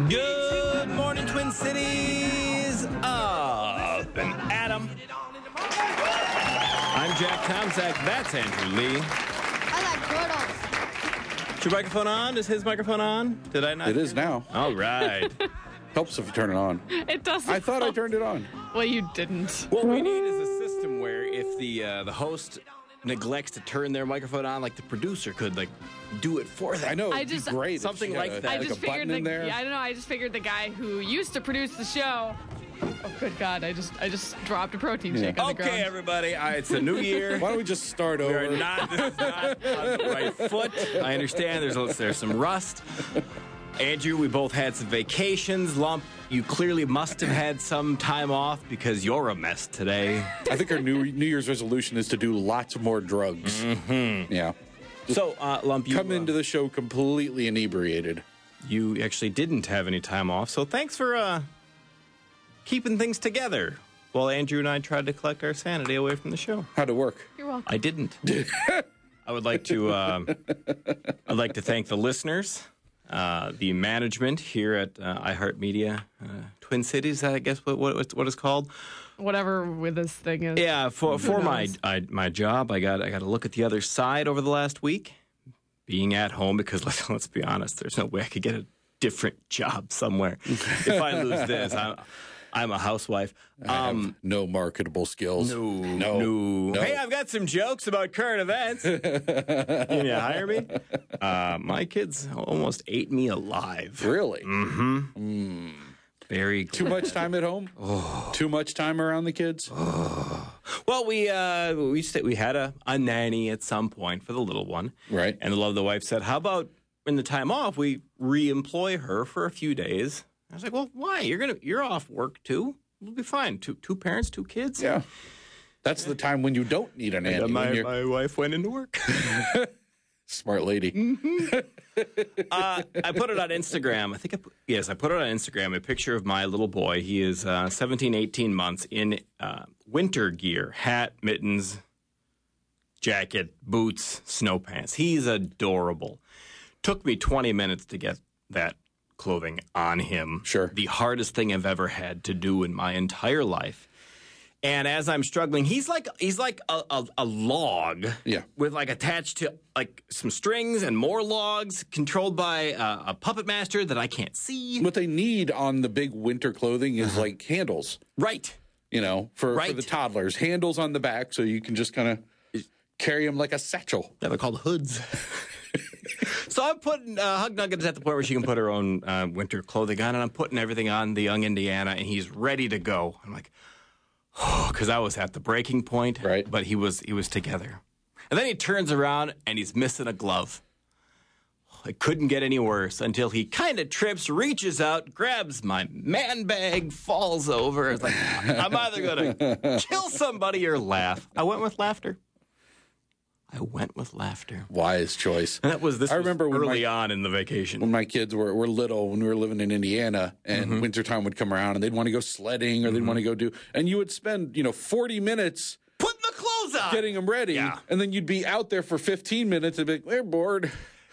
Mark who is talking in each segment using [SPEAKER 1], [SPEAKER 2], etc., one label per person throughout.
[SPEAKER 1] Good morning, Twin Cities. Up and Adam. I'm Jack Tomczak. That's Andrew Lee.
[SPEAKER 2] I like turtles.
[SPEAKER 1] Is your microphone on? Is his microphone on? Did I not?
[SPEAKER 3] It is now.
[SPEAKER 1] All right.
[SPEAKER 3] Helps if you turn it on.
[SPEAKER 4] It doesn't.
[SPEAKER 3] I thought I turned it on.
[SPEAKER 4] Well, you didn't.
[SPEAKER 1] What we need is a system where if the host neglects to turn their microphone on, like the producer could, like, do it for them.
[SPEAKER 3] I know.
[SPEAKER 4] I
[SPEAKER 3] It'd
[SPEAKER 4] just-
[SPEAKER 3] be great. if
[SPEAKER 1] something
[SPEAKER 3] you
[SPEAKER 1] like
[SPEAKER 3] had
[SPEAKER 1] that.
[SPEAKER 4] I
[SPEAKER 3] Like
[SPEAKER 4] just
[SPEAKER 3] a button
[SPEAKER 4] figured
[SPEAKER 3] in there.
[SPEAKER 4] I don't know. I just figured the guy who used to produce the show. Oh, good God! I just dropped a protein shake on the ground.
[SPEAKER 1] Okay, everybody. It's a new year.
[SPEAKER 3] Why don't we just start
[SPEAKER 1] We
[SPEAKER 3] over?
[SPEAKER 1] are not. This is not on the right foot. I understand. There's some rust. Andrew, we both had some vacations. Lump, you clearly must have had some time off because you're a mess today.
[SPEAKER 3] I think our New Year's resolution is to do lots more drugs. Mm-hmm. Yeah.
[SPEAKER 1] So, Lump, you
[SPEAKER 3] Come into the show completely inebriated.
[SPEAKER 1] You actually didn't have any time off, so thanks for keeping things together while Andrew and I tried to collect our sanity away from the show.
[SPEAKER 3] How'd it work?
[SPEAKER 4] You're welcome.
[SPEAKER 1] I didn't. I would like to. I'd like to thank the listeners, the management here at iHeartMedia, Twin Cities. I guess what it's called.
[SPEAKER 4] Whatever with this thing is.
[SPEAKER 1] Yeah, for my
[SPEAKER 4] knows?
[SPEAKER 1] job, I got to look at the other side over the last week, being at home because let's be honest, there's no way I could get a different job somewhere if I lose this. I'm a housewife.
[SPEAKER 3] I have no marketable skills. No.
[SPEAKER 1] Hey, I've got some jokes about current events. Can you hire me? My kids almost ate me alive.
[SPEAKER 3] Really?
[SPEAKER 1] Mm-hmm. Very
[SPEAKER 3] Too much time at home? Oh. Too much time around the kids?
[SPEAKER 1] Well, we had a nanny at some point for the little one.
[SPEAKER 3] Right.
[SPEAKER 1] And the wife said, how about in the time off, we re-employ her for a few days? I was like, well, why? You're off work too. We'll be fine. Two parents, two kids.
[SPEAKER 3] Yeah. That's the time when you don't need a nanny.
[SPEAKER 1] And my wife went into work.
[SPEAKER 3] Smart lady.
[SPEAKER 1] I put it on Instagram. I put it on Instagram, a picture of my little boy. He is 17, 18 months in winter gear, hat, mittens, jacket, boots, snow pants. He's adorable. Took me 20 minutes to get that clothing on him.
[SPEAKER 3] Sure.
[SPEAKER 1] The hardest thing I've ever had to do in my entire life. And as I'm struggling, he's like a log,
[SPEAKER 3] yeah,
[SPEAKER 1] with like attached to like some strings and more logs, controlled by a puppet master that I can't see.
[SPEAKER 3] What they need on the big winter clothing is like handles,
[SPEAKER 1] Right.
[SPEAKER 3] you know, for the toddlers. Handles on the back so you can just kind of carry them like a satchel.
[SPEAKER 1] Yeah, they're called hoods. So I'm putting Hug Nugget is at the point where she can put her own winter clothing on, and I'm putting everything on the young Indiana, and he's ready to go. I'm like, oh, because I was at the breaking point,
[SPEAKER 3] right?
[SPEAKER 1] But he was together, and then he turns around and he's missing a glove. It couldn't get any worse until he kind of trips, reaches out, grabs my man bag, falls over. It's like, I'm either gonna kill somebody or laugh. I went with laughter.
[SPEAKER 3] Wise choice.
[SPEAKER 1] And that was
[SPEAKER 3] I remember when
[SPEAKER 1] early on in the vacation.
[SPEAKER 3] When my kids were little, when we were living in Indiana, and wintertime would come around, and they'd want to go sledding or they'd want to go do, and you would spend 40 minutes
[SPEAKER 1] putting the clothes on,
[SPEAKER 3] getting them ready,
[SPEAKER 1] yeah,
[SPEAKER 3] and then you'd be out there for 15 minutes and be like, we're bored.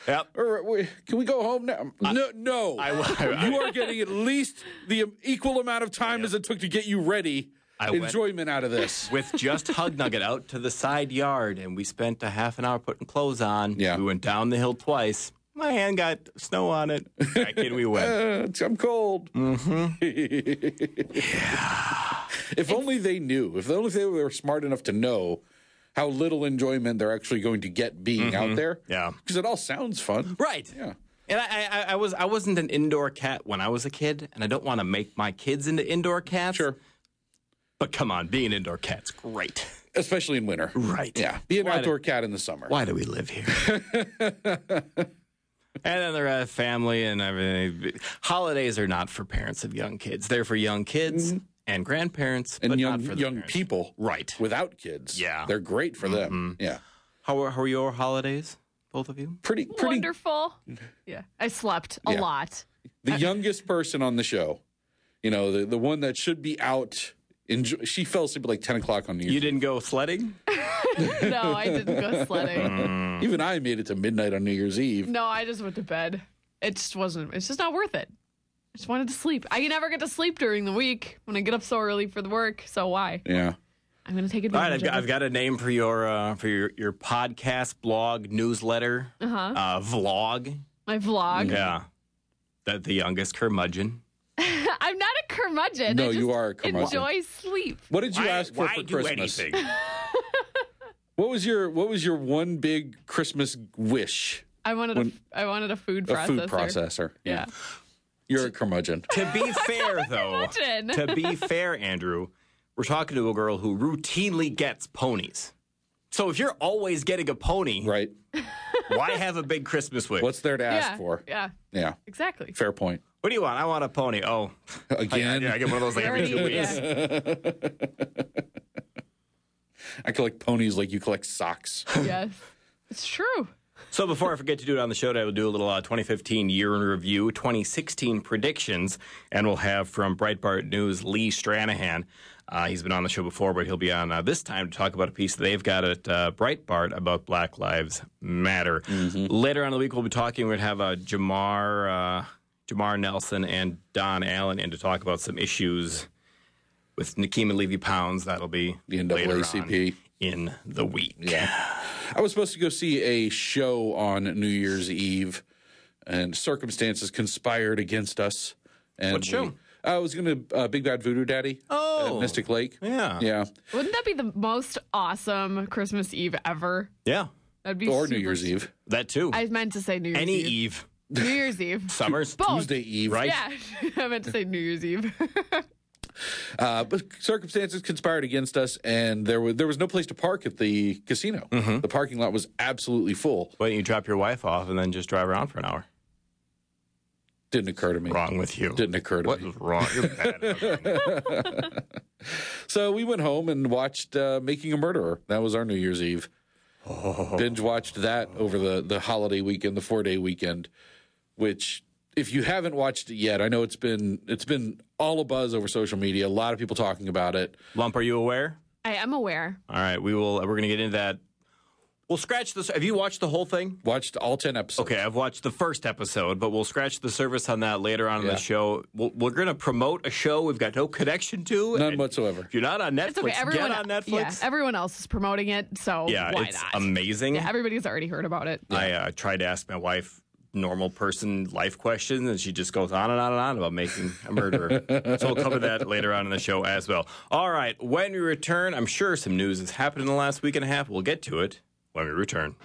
[SPEAKER 1] Yep.
[SPEAKER 3] Or, can we go home now? No. You are getting at least the equal amount of time as it took to get you ready. Enjoyment out of this.
[SPEAKER 1] With just Hug Nugget out to the side yard, and we spent a half an hour putting clothes on.
[SPEAKER 3] Yeah.
[SPEAKER 1] We went down the hill twice. My hand got snow on it. Back in we went.
[SPEAKER 3] I'm cold.
[SPEAKER 1] Mm-hmm.
[SPEAKER 3] Yeah. If only they knew. If only they were smart enough to know how little enjoyment they're actually going to get being out there.
[SPEAKER 1] Yeah.
[SPEAKER 3] Because it all sounds fun.
[SPEAKER 1] Right.
[SPEAKER 3] Yeah.
[SPEAKER 1] And I wasn't an indoor cat when I was a kid, and I don't want to make my kids into indoor cats.
[SPEAKER 3] Sure.
[SPEAKER 1] But come on, being an indoor cat's great.
[SPEAKER 3] Especially in winter.
[SPEAKER 1] Right.
[SPEAKER 3] Yeah. Be an outdoor cat in the summer.
[SPEAKER 1] Why do we live here? And then they're family and everything. Holidays are not for parents of young kids. They're for young kids and grandparents,
[SPEAKER 3] and
[SPEAKER 1] but
[SPEAKER 3] young,
[SPEAKER 1] not for the
[SPEAKER 3] young
[SPEAKER 1] parents.
[SPEAKER 3] people.
[SPEAKER 1] Right.
[SPEAKER 3] Without kids.
[SPEAKER 1] Yeah.
[SPEAKER 3] They're great for them. Yeah.
[SPEAKER 1] How are your holidays, both of you?
[SPEAKER 3] Pretty
[SPEAKER 4] Wonderful. Yeah. I slept a lot.
[SPEAKER 3] The youngest person on the show, the one that should be out. She fell asleep at like 10 o'clock on New Year's.
[SPEAKER 1] You didn't go sledding?
[SPEAKER 4] No, I didn't go sledding.
[SPEAKER 3] Even I made it to midnight on New Year's Eve.
[SPEAKER 4] No, I just went to bed. It just wasn't. It's just not worth it. just wanted to sleep. I never get to sleep during the week when I get up so early for the work. So why?
[SPEAKER 3] Yeah.
[SPEAKER 4] I'm going to take
[SPEAKER 1] All
[SPEAKER 4] advantage
[SPEAKER 1] right,
[SPEAKER 4] of it.
[SPEAKER 1] I've got a name for your podcast, blog, newsletter, vlog.
[SPEAKER 4] My vlog.
[SPEAKER 1] Yeah. The youngest curmudgeon.
[SPEAKER 4] I'm not a curmudgeon.
[SPEAKER 3] No,
[SPEAKER 4] I just
[SPEAKER 3] you are a curmudgeon.
[SPEAKER 4] Enjoy sleep.
[SPEAKER 3] What did you ask for
[SPEAKER 1] why
[SPEAKER 3] Christmas?
[SPEAKER 1] do anything?
[SPEAKER 3] What was your one big Christmas wish?
[SPEAKER 4] I wanted a food processor.
[SPEAKER 3] A food processor.
[SPEAKER 4] Yeah.
[SPEAKER 3] You're a curmudgeon.
[SPEAKER 1] To be fair, though,
[SPEAKER 4] Curmudgeon.
[SPEAKER 1] to be fair, Andrew, we're talking to a girl who routinely gets ponies. So if you're always getting a pony,
[SPEAKER 3] Right.
[SPEAKER 1] why have a big Christmas wish?
[SPEAKER 3] What's there to ask
[SPEAKER 4] Yeah.
[SPEAKER 3] for?
[SPEAKER 4] Yeah.
[SPEAKER 3] Yeah.
[SPEAKER 4] Exactly.
[SPEAKER 3] Fair point.
[SPEAKER 1] What do you want? I want a pony. Oh,
[SPEAKER 3] Again,
[SPEAKER 1] I get one of those like every 2 weeks.
[SPEAKER 4] Yeah.
[SPEAKER 3] I collect ponies like you collect socks.
[SPEAKER 4] Yes. It's true.
[SPEAKER 1] So before I forget to do it on the show today, we'll do a little 2015 year in review, 2016 predictions, and we'll have from Breitbart News Lee Stranahan. He's been on the show before, but he'll be on this time to talk about a piece that they've got at Breitbart about Black Lives Matter. Mm-hmm. Later on in the week, we'll be talking. We're going to have Jamar Nelson and Don Allen in to talk about some issues with Nikema Levy-Pounds. That'll be
[SPEAKER 3] The
[SPEAKER 1] later
[SPEAKER 3] NAACP.
[SPEAKER 1] on in the week.
[SPEAKER 3] Yeah. I was supposed to go see a show on New Year's Eve, and circumstances conspired against us. And
[SPEAKER 1] What show?
[SPEAKER 3] I was going to Big Bad Voodoo Daddy at Mystic Lake.
[SPEAKER 1] Yeah.
[SPEAKER 3] Yeah.
[SPEAKER 4] Wouldn't that be the most awesome Christmas Eve ever?
[SPEAKER 1] Yeah.
[SPEAKER 4] That'd be
[SPEAKER 3] Or
[SPEAKER 4] super
[SPEAKER 3] New Year's Eve.
[SPEAKER 1] That too.
[SPEAKER 4] I meant to say New Year's
[SPEAKER 1] Any
[SPEAKER 4] Eve.
[SPEAKER 1] Eve.
[SPEAKER 4] New Year's Eve.
[SPEAKER 1] Summers.
[SPEAKER 4] Both.
[SPEAKER 3] Tuesday Eve.
[SPEAKER 1] Right?
[SPEAKER 4] Yeah. I meant to say New Year's Eve.
[SPEAKER 3] But circumstances conspired against us, and there was no place to park at the casino.
[SPEAKER 1] Mm-hmm.
[SPEAKER 3] The parking lot was absolutely full.
[SPEAKER 1] Why don't you drop your wife off and then just drive around for an hour?
[SPEAKER 3] Didn't occur to me.
[SPEAKER 1] Wrong with you.
[SPEAKER 3] Didn't occur to
[SPEAKER 1] What
[SPEAKER 3] me.
[SPEAKER 1] is wrong? You're bad.
[SPEAKER 3] So we went home and watched Making a Murderer. That was our New Year's Eve. Binge watched that over the holiday weekend, the 4-day weekend, which if you haven't watched it yet, I know it's been all a buzz over social media. A lot of people talking about it.
[SPEAKER 1] Lump, are you aware?
[SPEAKER 4] I am aware.
[SPEAKER 1] All right, we're going to get into that. We'll scratch this. Have you watched the whole thing?
[SPEAKER 3] Watched all 10 episodes.
[SPEAKER 1] Okay, I've watched the first episode, but we'll scratch the surface on that later on in the show. We're going to promote a show we've got no connection to.
[SPEAKER 3] None whatsoever.
[SPEAKER 1] If you're not on Netflix,
[SPEAKER 4] It's okay. Everyone,
[SPEAKER 1] get on Netflix.
[SPEAKER 4] Yeah, everyone else is promoting it, so
[SPEAKER 1] Yeah,
[SPEAKER 4] why
[SPEAKER 1] it's
[SPEAKER 4] not?
[SPEAKER 1] amazing.
[SPEAKER 4] Yeah, everybody's already heard about it.
[SPEAKER 1] I tried to ask my wife normal person life questions, and she just goes on and on and on about making a murderer. So we'll cover that later on in the show as well. All right, when we return, I'm sure some news has happened in the last week and a half. We'll get to it when we return.